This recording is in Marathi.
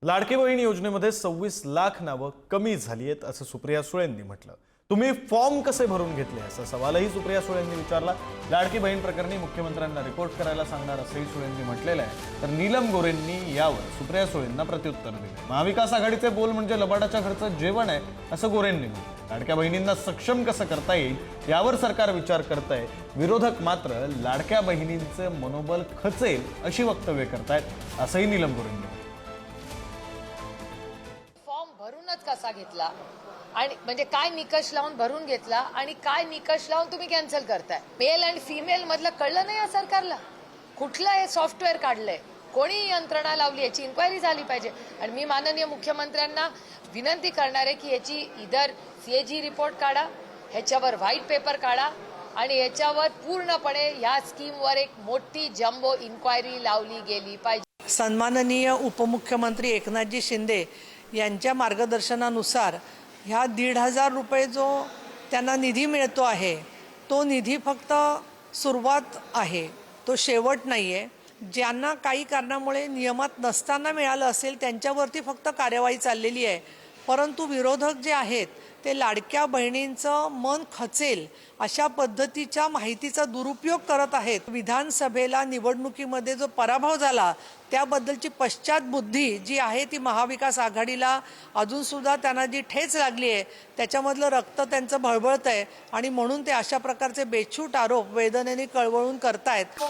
लाडकी बहीण योजनेमध्ये 26 लाख नावं कमी झाली आहेत असं सुप्रिया सुळेंनी म्हटलं। तुम्ही फॉर्म कसे भरून घेतले असा सवालही सुप्रिया सुळेंनी विचारला। लाडकी बहीण प्रकरणी मुख्यमंत्र्यांना रिपोर्ट करायला सांगणार असंही सुळेंनी म्हटलेलं आहे। तर नीलम गोरेंनी यावर सुप्रिया सुळेंना प्रत्युत्तर दिले। महाविकास आघाडीचे बोल म्हणजे लबाडाच्या घरचं जेवण आहे असं गोरेंनी म्हटलं। लाडक्या बहिणींना सक्षम कसं करता येईल यावर सरकार विचार करतंय। विरोधक मात्र लाडक्या बहिणींचं मनोबल खचेल अशी वक्तव्य करतायत असंही नीलम गोरेंनी म्हटलं। भरूनच कसा घेतला आणि म्हणजे काय निकष लावून भरून घेतला आणि काय निकष लावून तुम्ही कॅन्सल करताय। मेल आणि फिमेल मधलं कळलं नाही या सरकारला। कुठलं हे सॉफ्टवेअर काढलंय, कोणी यंत्रणा लावली याची इन्क्वायरी झाली पाहिजे। आणि मी माननीय मुख्यमंत्र्यांना विनंती करणार आहे की याची इधर सीएजी रिपोर्ट काढा, ह्याच्यावर व्हाईट पेपर काढा आणि याच्यावर पूर्णपणे या स्कीमवर एक मोठी जम्बो इन्क्वायरी लावली गेली पाहिजे। सन्माननीय उपमुख्यमंत्री एकनाथजी शिंदे यांच्या मार्गदर्शनानुसार ह्या 1,500 रुपये जो त्यांना निधी मिळतो आहे तो निधी फक्त सुरुवात आहे, तो शेवट नाही आहे। ज्यांना काही कारणामुळे नियमात नसताना मिळालं असेल त्यांच्यावरती फक्त कार्यवाही चाललेली आहे। परंतु विरोधक जे आहेत ते लाडक्या बहिणींचं मन खचेल अशा पद्धतीच्या माहितीचा दुरुपयोग करत आहेत। विधानसभेला निवडणुकीमध्ये जो पराभव झाला त्याबद्दलची पश्चातबुद्धी जी आहे ती महाविकास आघाडीला अजूनसुद्धा त्यांना जी ठेच लागली आहे त्याच्यामधलं रक्त त्यांचं भळबळत आहे आणि म्हणून ते अशा प्रकारचे बेछूट आरोप वेदनेने कळवळून करतायत।